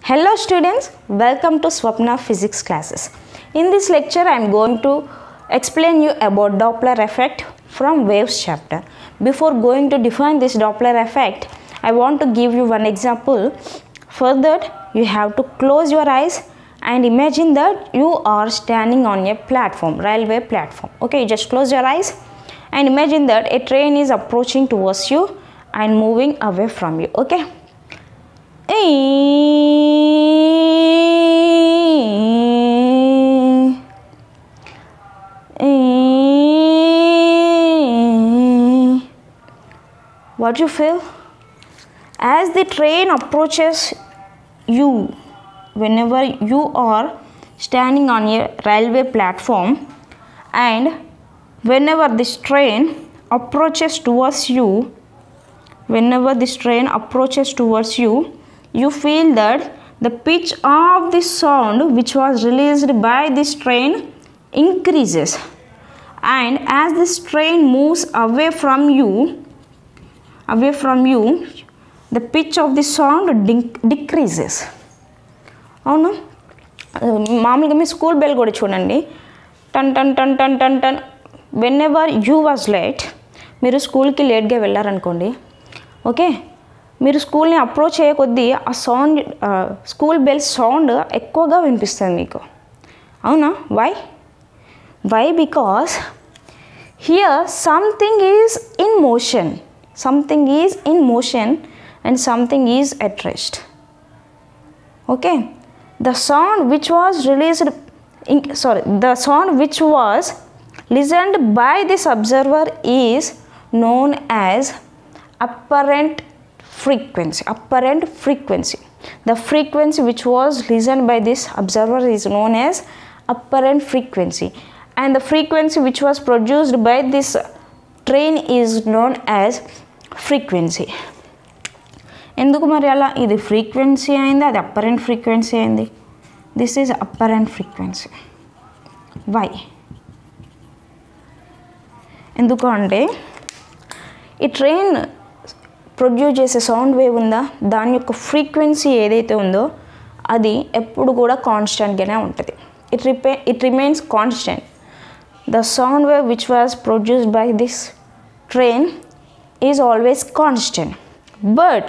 Hello students, welcome to Swapna physics classes. In this lecture I am going to explain you about Doppler effect from waves chapter. Before going to define this Doppler effect, I want to give you one example. For that you have to close your eyes and imagine that you are standing on a platform, railway platform. Okay, just close your eyes and imagine that a train is approaching towards you and moving away from you. Okay. What you feel? As the train approaches you, whenever you are standing on a railway platform, and whenever this train approaches towards you, you feel that the pitch of the sound which was released by this train increases, and as this train moves away from you, the pitch of the sound decreases. అవును, మామూలుగా మీ school bell కూడా చూడండి, టన్ టన్ టన్ టన్ టన్ టన్. Whenever you was late, మీరు స్కూల్కి లేట్గా వెళ్ళారనుకోండి, ఓకే, మీరు స్కూల్ని అప్రోచ్ అయ్యే కొద్దీ ఆ సౌండ్, స్కూల్ బెల్ సౌండ్ ఎక్కువగా వినిపిస్తుంది మీకు. అవునా? Why because here something is in motion and something is at rest. Okay, the sound which was listened by this observer is known as apparent frequency. The frequency which was listened by this observer is known as apparent frequency, and the frequency which was produced by this train is known as frequency. ఎందుకు మరి అలా? ఇది frequency అయింది, అది apparent frequency అయింది. This is apparent frequency. Why? ఎందుకు అంటే ఈ ట్రైన్ ప్రొడ్యూస్ చేసే సౌండ్ వేవ్ ఉందా, దాని యొక్క ఫ్రీక్వెన్సీ ఏదైతే ఉందో అది ఎప్పుడు కూడా కాన్స్టెంట్గానే ఉంటుంది. It remains constant. The sound wave which was produced by this train is always constant, but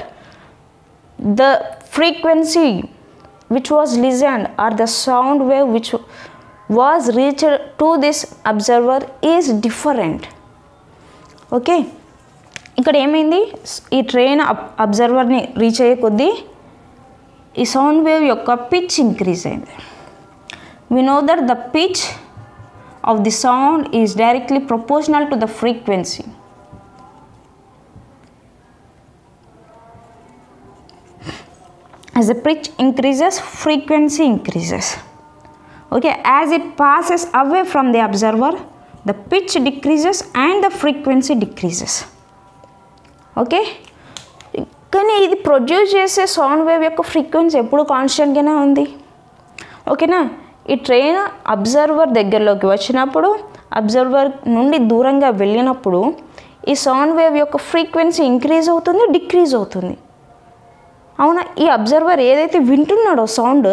the frequency which was listened or the sound wave which was reached to this observer is different. Okay, ఇక్కడ ఏమైంది, ఈ train అబ్జర్వర్ని reach అయ్యే కొద్దీ ఈ sound wave యొక్క pitch increase అయింది. we know that the pitch of the sound is directly proportional to the frequency. As the pitch increases, frequency increases. Okay, as it passes away from the observer, the pitch decreases and the frequency decreases. Okay, కానీ ఇది produce చేసే sound wave యొక్క frequency ఎప్పుడు కాన్స్టెంట్గానే ఉంది. ఓకేనా? ఈ train observer దగ్గరలోకి వచ్చినప్పుడు, observer నుండి దూరంగా వెళ్ళినప్పుడు ఈ సౌండ్ వేవ్ యొక్క ఫ్రీక్వెన్సీ ఇంక్రీజ్ అవుతుంది, డిక్రీజ్ అవుతుంది. అవునా? ఈ అబ్జర్వర్ ఏదైతే వింటున్నాడో సౌండ్,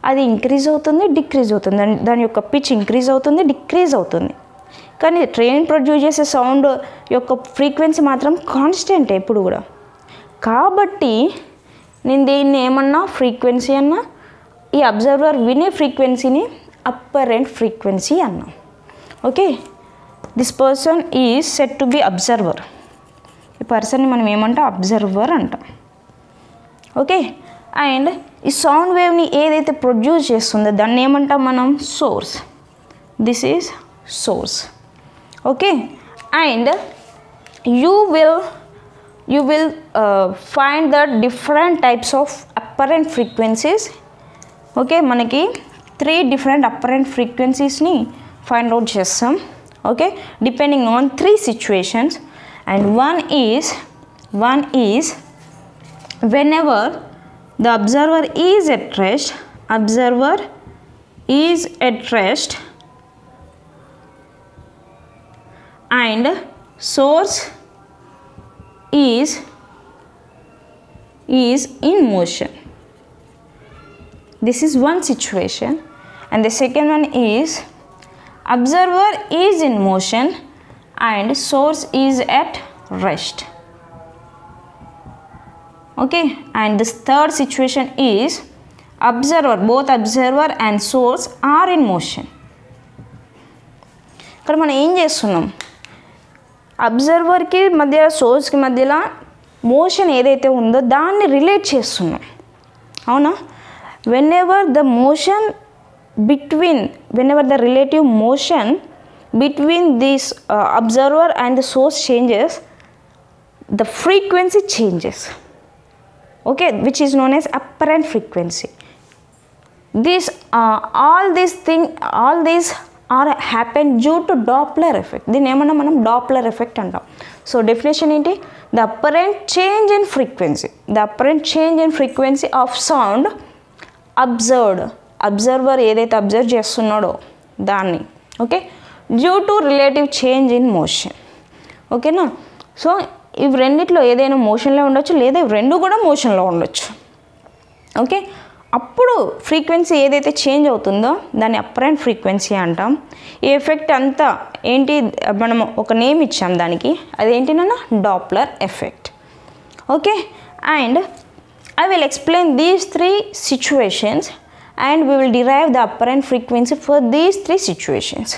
అది ఇంక్రీజ్ అవుతుంది, డిక్రీజ్ అవుతుంది, దాని యొక్క పిచ్ ఇంక్రీజ్ అవుతుంది, డిక్రీజ్ అవుతుంది. కానీ ట్రైన్ ప్రొడ్యూస్ చేసే సౌండ్ యొక్క ఫ్రీక్వెన్సీ మాత్రం కాన్స్టెంట్ ఎప్పుడు కూడా. కాబట్టి నేను దీన్ని ఏమన్నా ఫ్రీక్వెన్సీ అన్నా, ఈ అబ్జర్వర్ వినే ఫ్రీక్వెన్సీని అప్పరెంట్ ఫ్రీక్వెన్సీ అన్నాం. Okay, this person is set to be observer. ఈ పర్సన్ని మనం ఏమంటాం? అబ్జర్వర్ అంటాం. ఓకే, అండ్ ఈ సౌండ్ వేవ్ని ఏదైతే ప్రొడ్యూస్ చేస్తుందో దాన్ని ఏమంటాం మనం? Source. This is source. Okay, and you will find the different types of apparent frequencies. Okay, మనకి 3 డిఫరెంట్ అప్పరెంట్ ఫ్రీక్వెన్సీస్ని ఫైండ్ అవుట్ చేస్తాం. Okay, depending on 3 situations, and one is whenever the observer is at rest, and source is in motion. This is one situation. And the second one is observer is in motion and source is at rest. Okay, and this third situation is observer, both observer and source are in motion. ఇక్కడ మనం ఏం చేస్తున్నాం, అబ్జర్వర్కి మధ్య సోర్స్కి మధ్యలో motion ఏదైతే ఉందో దాన్ని relate చేస్తున్నాం, అవునా? whenever the relative motion between this observer and the source changes, the frequency changes, okay, which is known as apparent frequency. All these are happen due to Doppler effect. దీన్ని ఏమన్నా మనం Doppler effect అంటాం. So definition ఏంటి? the apparent change in frequency of sound observed, observer ఏదైతే observe చేస్తున్నాడో దాన్ని, okay, due to relative change in motion. ఓకేనా? So ఇవి రెండిట్లో ఏదైనా మోషన్లో ఉండొచ్చు, లేదా ఇవి రెండు కూడా మోషన్లో ఉండొచ్చు. ఓకే, అప్పుడు ఫ్రీక్వెన్సీ ఏదైతే చేంజ్ అవుతుందో దాన్ని అపరెంట్ ఫ్రీక్వెన్సీ అంటాం. ఈ ఎఫెక్ట్ అంతా ఏంటి, మనం ఒక నేమ్ ఇచ్చాం దానికి, అదేంటి నాన్న? Doppler effect. Okay, and I will explain these three situations and we will derive the apparent frequency for these three situations.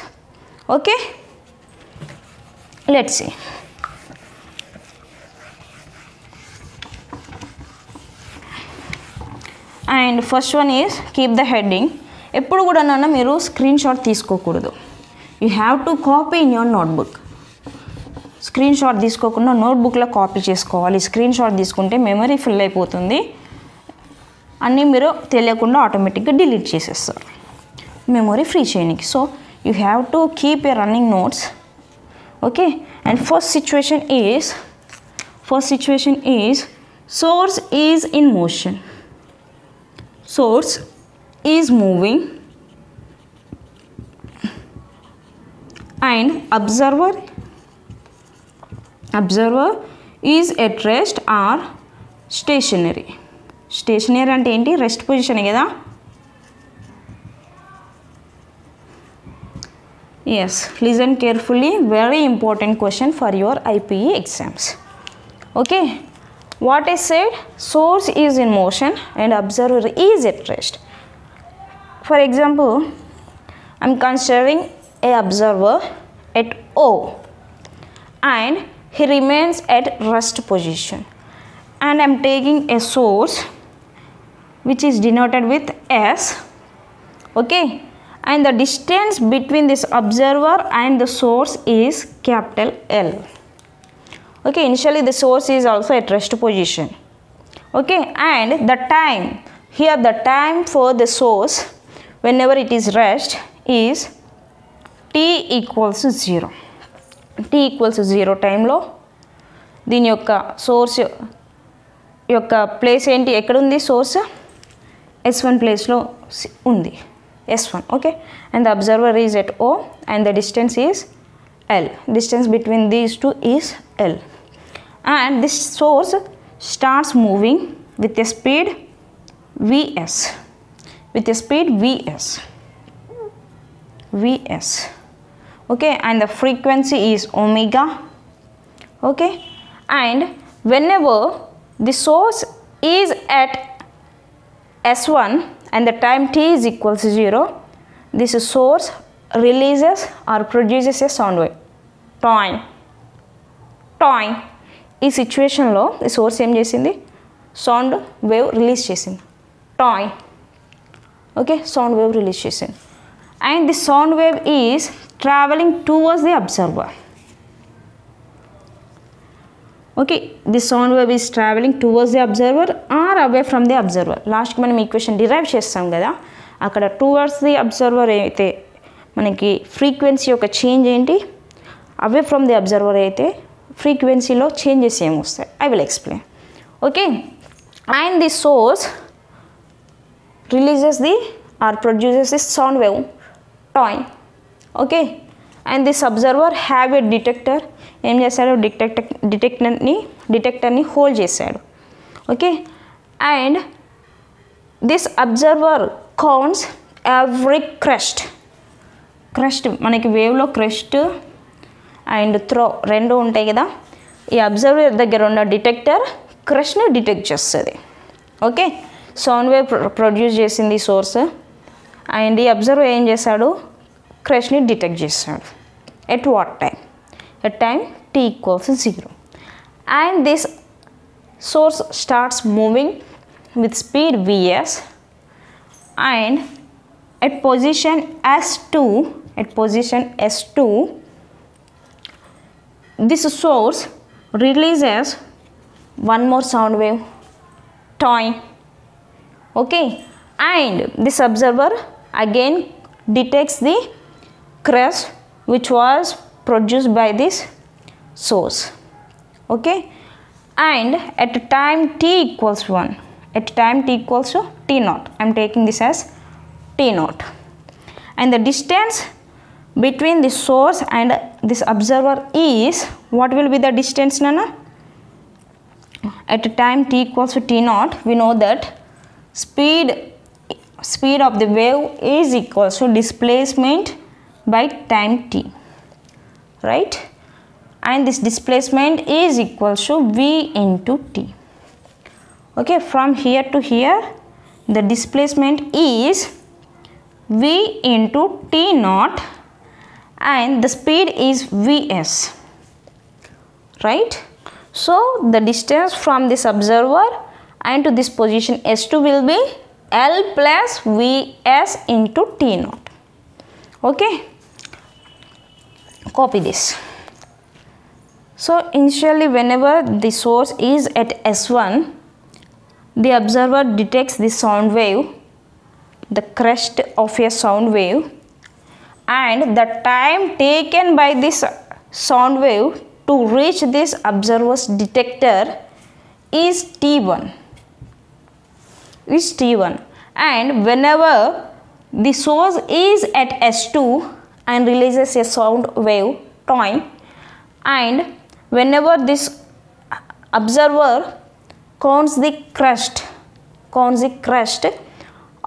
Okay, let's see. And first one is keep the heading. ఎప్పుడు కూడా నాన్న మీరు screen shot తీసుకోకూడదు. You have to copy in your notebook. Screen shot తీసుకోకుండా నోట్బుక్లో copy చేసుకోవాలి. Screen shot తీసుకుంటే memory full అయిపోతుంది, అన్నీ మీరు తెలియకుండా ఆటోమేటిక్గా డిలీట్ చేసేస్తారు మెమరీ ఫ్రీ చేయడానికి. So you have to keep a running notes. Okay, and first situation is source is in motion, source is moving and observer is at rest or stationary. Stationary అంటే ఏంటి? Rest position కదా. Yes, listen carefully, very important question for your IPE exams. Okay, what is said? Source is in motion and observer is at rest. For example, I'm considering a observer at O and he remains at rest position, and I am taking a source which is denoted with S. Okay, and the distance between this observer and the source is capital L. Okay, initially the source is also at rest position. Okay, and the time here, the time for the source whenever it is rest is t equals to 0. t equals to 0 టైంలో దీని యొక్క source యొక్క place ఏంటి, ఎక్కడుంది? Source S1 ప్లేస్లో ఉంది, S1. Okay, and the observer is at O and the distance is L. Distance between these two is L. And this source starts moving with a speed Vs. Okay, and the frequency is omega. Okay, and whenever the source is at S1 and the time t is equals to 0, this source releases or produces a sound wave. Toing. ఈ సిచ్యువేషన్లో ఈ source ఏం చేసింది? Sound wave release చేసింది. టాయింగ్. Okay, sound wave release చేసింది. And the sound wave is traveling towards the observer. Okay, the sound wave is traveling towards the observer or away from the observer. Last మనం equation derive చేస్తాం కదా, అక్కడ towards the observer అయితే మనకి frequency యొక్క change ఏంటి, away from the observer అయితే ఫ్రీక్వెన్సీలో చేంజెస్ ఏమొస్తాయి, I will explain. Okay, and the source releases the or produces this sound wave, toing. Okay, and this observer have a detector. ఏం చేశాడు? డిటెక్టర్ని hold చేశాడు. Okay, and this observer counts every crest మనకి వేవ్లో crest and throw రెండు ఉంటాయి కదా. ఈ observer దగ్గర ఉన్న డిటెక్టర్ క్రెస్ట్ని డిటెక్ట్ చేస్తుంది. ఓకే, సౌండ్ వేవ్ ప్రొడ్యూస్ చేసింది సోర్స్ అండ్ ఈ అబ్జర్వర్ ఏం చేశాడు, క్రెస్ట్ని డిటెక్ట్ చేశాడు. At what time? At time t equals 0 and this source starts moving with speed vs and at position s2 this source releases one more sound wave toy. Okay, and this observer again detects the crest which was produced by this source. Okay, and at time t equals 1, at time t equals to t naught, I am taking this as t naught, and the distance between the source and this observer is, what will be the distance, Nana? At time t equals to t naught, we know that speed of the wave is equals to displacement by time t, right? And this displacement is equals to v into t. Okay, from here to here the displacement is v into t naught and the speed is vs, right? So the distance from this observer and to this position s2 will be L plus vs into t naught. Okay, copy this. So initially whenever the source is at s1, the observer detects the sound wave, the crest of a sound wave, and the time taken by this sound wave to reach this observer's detector is t1, and whenever the source is at s2 and releases a sound wave time, and whenever this observer counts the crest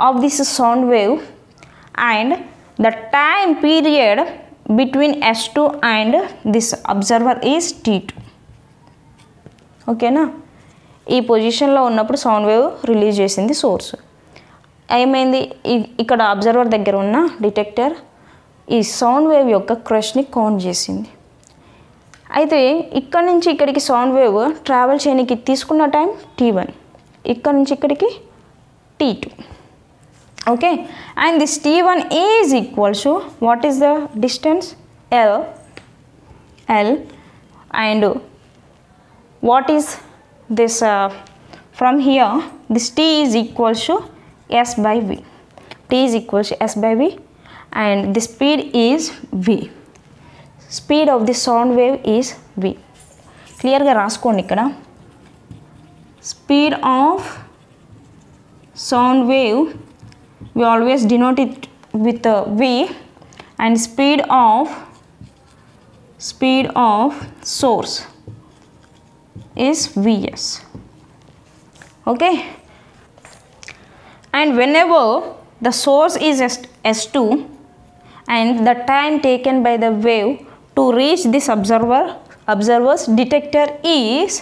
of this sound wave, and the time period between s2 and this observer is t2. ఓకేనా, ఈ పొజిషన్లో ఉన్నప్పుడు sound wave release చేసింది source. ఏమైంది, ఇక్కడ observer దగ్గర ఉన్న detector ఈ సౌండ్ వేవ్ యొక్క క్రష్ని కౌంట్ చేసింది. అయితే ఇక్కడ నుంచి ఇక్కడికి సౌండ్ వేవ్ ట్రావెల్ చేయడానికి తీసుకున్న టైం t1, ఇక్కడ నుంచి ఇక్కడికి t2. Okay, and this t1 is equals to what is the distance L, and what is this from here, this t is equals to s by v, and the speed is v, speed of the sound wave is v. Clear ga raskondi ikkada, speed of sound wave we always denote it with v, and speed of source is vs. Okay, and whenever the source is s2 and the time taken by the wave to reach this observer's detector is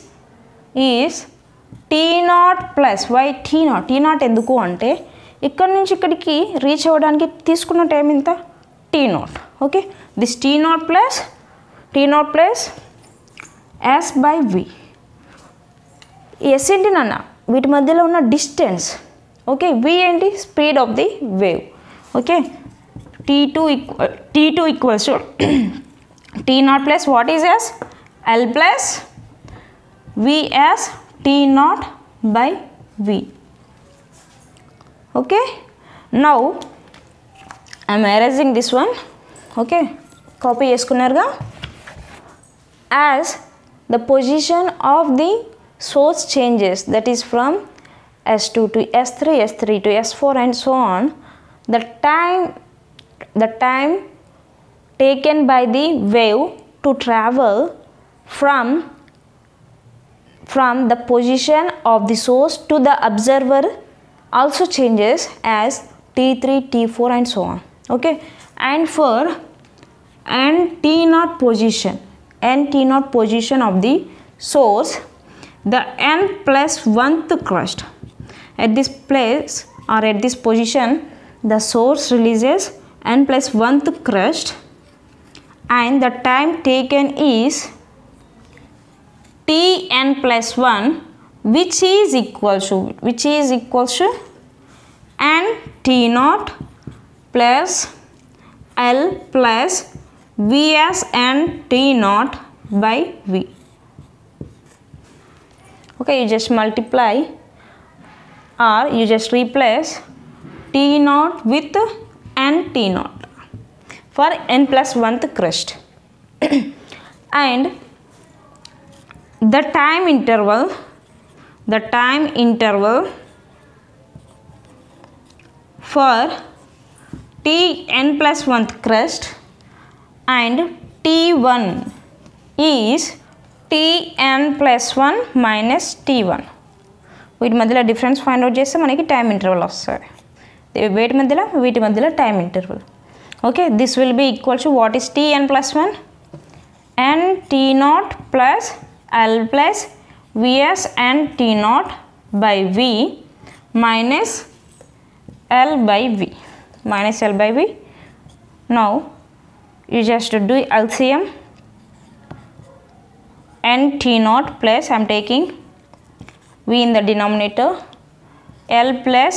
t naught plus, why t naught ఎందుకు అంటే ఇక్కడ నుంచి ఇక్కడికి reach అవ్వడానికి తీసుకున్న time ఎంత, t naught. Okay, this t naught plus s by v. s ఏంటి నాన్న, వీటి మధ్యలో ఉన్న డిస్టెన్స్. ఓకే, v ఏంటి, speed of the wave. Okay, t2 equals to t naught plus what is s, L plus vs t naught by v. Okay, now I am erasing this one. Okay, copy చేసుకున్నారుగా. As the position of the source changes, that is from s2 to s3, s3 to s4 and so on, the time taken by the wave to travel from the position of the source to the observer also changes as T3, T4 and so on. Okay, and for n T naught position of the source, the n plus 1th crust at this place or at this position, the source releases n plus 1th crust, and the time taken is Tn plus 1, which is equal to n T naught plus L plus Vs n T naught by V. Okay, you just multiply or you just replace T naught with n T naught for n plus 1th crust and the time interval for Tn plus 1th crust and T1 is Tn plus 1 minus T1. వీటి మధ్యలో difference find out చేస్తే మనకి time interval వస్తుంది. వీటి మధ్యలో time interval. Okay, this will be equal to what is Tn plus 1 n T naught plus L plus Vs n T naught by V minus L by V. Now you just do LCM. N T naught plus, I am taking V in the denominator, L plus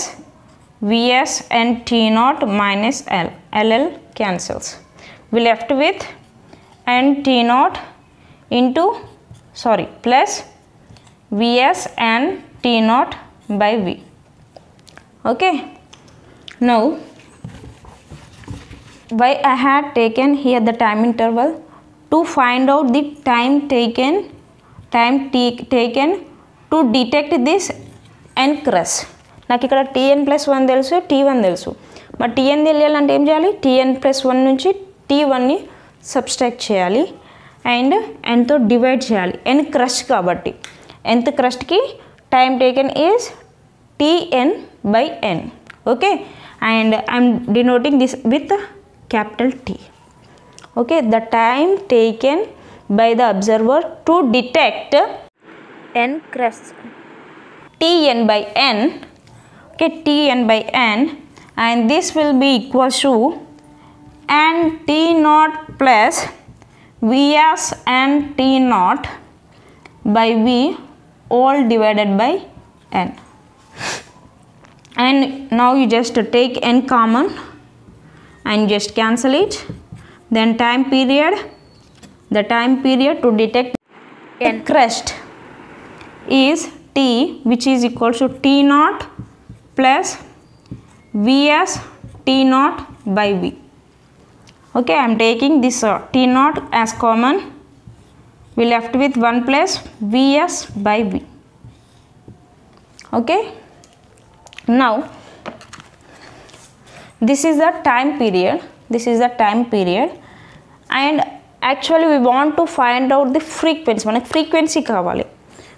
Vs n T naught minus L. LL cancels. We left with n T naught plus Vs n T naught by V. Okay. Now, why I had taken here the time interval? To find out the time taken to detect this n crust. నాకు ఇక్కడ Tn plus 1 తెలుసు, T1 తెలుసు. మరి Tn తెలియాలంటే ఏం చేయాలి? Tn plus 1 నుంచి T1ని సబ్స్ట్రాక్ట్ చేయాలి అండ్ nతో డివైడ్ చేయాలి. n క్రస్ట్ కాబట్టి nth క్రస్ట్కి time taken is Tn by n. Okay, and I'm denoting this with capital T. Okay, the time taken by the observer to detect n crust, Tn by n. Okay, Tn by n, and this will be equal to n T naught plus Vs n T naught by V all divided by n. And now you just take n common and just cancel it. Then the time period to detect n crust is T, which is equal to T naught plus Vs T naught by V. Okay, I am taking this T naught as common. We left with 1 plus Vs by V. Okay, now this is the time period and actually we want to find out the frequency. మనకి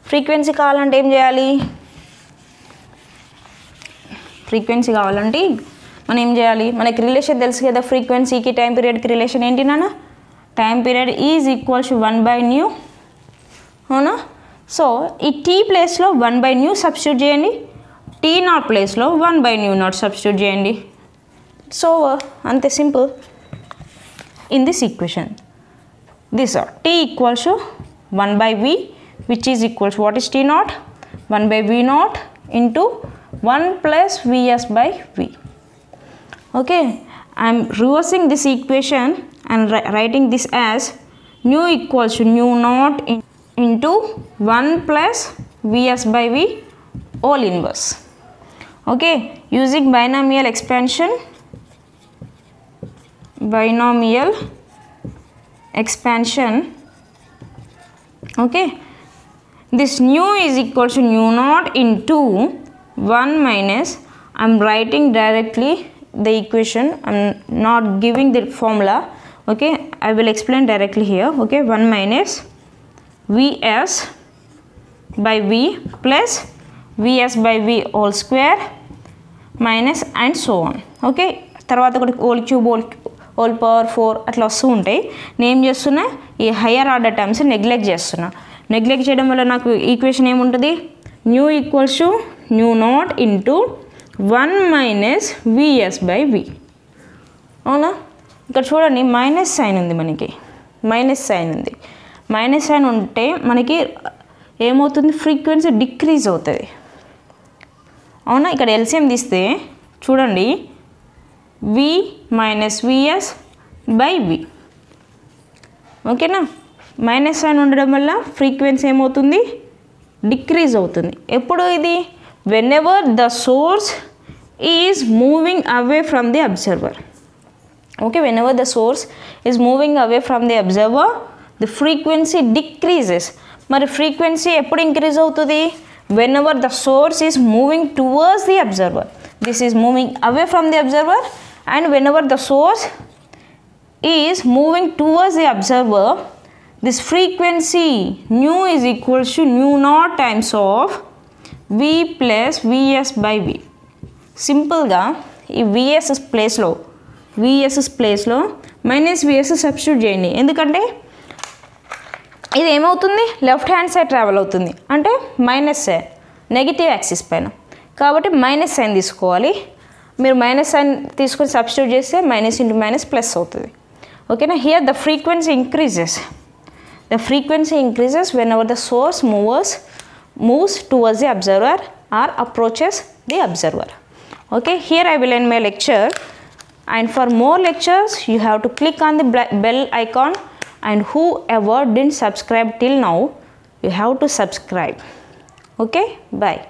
frequency కావాలంటే ఏం చేయాలి? మనం ఏం చేయాలి? మనకి relation తెలుసు కదా, ఫ్రీక్వెన్సీకి టైం పీరియడ్కి రిలేషన్ ఏంటి నాన్న? Time period is equal to 1/nu. అవునా? సో ఈ T ప్లేస్లో 1/nu సబ్స్టిట్యూట్ చేయండి, T నాట్ ప్లేస్లో 1/nu0 సబ్స్టిట్యూట్ చేయండి. So ante simple. In this equation, this T equals to 1 by V, which is equal to what is T naught? 1 by V naught into 1 plus Vs by V. Okay, I am reversing this equation and writing this as nu equals to nu naught into 1 plus Vs by V all inverse. Okay, using binomial expansion. Okay, this nu is equal to nu naught into 1 minus, I am writing directly the equation, I am not giving the formula. Okay, I will explain directly here. Okay, 1 minus Vs by V plus Vs by V all square minus and so on. Okay, తర్వాత ఒకటి whole cube, whole power 4 అట్లా వస్తూ ఉంటాయి. నేను చేస్తున్నా ఈ higher order terms neglect చేస్తున్నా. Neglect చేయడం వల్ల నాకు ఈక్వేషన్ ఏముంటుంది, nu equals to nu naught into 1 minus v s by v. అవునా, ఇక్కడ చూడండి మైనస్ సైన్ ఉంది, మనకి మైనస్ సైన్ ఉంది. మైనస్ సైన్ ఉంటే మనకి ఏమవుతుంది, ఫ్రీక్వెన్సీ డిక్రీజ్ అవుతుంది. అవునా, ఇక్కడ ఎల్సిఎం తీస్తే చూడండి వి మైనస్ విఎస్ బై వి. ఓకేనా, మైనస్ సైన్ ఉండడం వల్ల ఫ్రీక్వెన్సీ ఏమవుతుంది, డిక్రీజ్ అవుతుంది. ఎప్పుడు ఇది, when ever the source is moving away from the observer. Okay, when ever the source is moving away from the observer the frequency decreases. మరి frequency ఎప్పుడు increase అవుతుంది, when ever the source is moving towards the observer. This is moving away from the observer, and whenever the source is moving towards the observer, this frequency nu is equals to nu naught times of v plus vs by v. Simple గా ఈ vs ప్లేస్లో minus vs substitute చేయండి. ఎందుకంటే ఇది ఏమవుతుంది, left hand side travel అవుతుంది, అంటే minus sign negative axis పైన, కాబట్టి మైనస్ సైన్ తీసుకోవాలి. మీరు మైనస్ సైన్ తీసుకొని సబ్స్టిట్యూట్ చేస్తే మైనస్ ఇంటూ మైనస్ ప్లస్ అవుతుంది. ఓకేనా, here the frequency increases whenever the source moves towards the observer or approaches the observer. Okay, here I will end my lecture, and for more lectures you have to click on the bell icon, and whoever didn't subscribe till now, you have to subscribe. Okay, bye.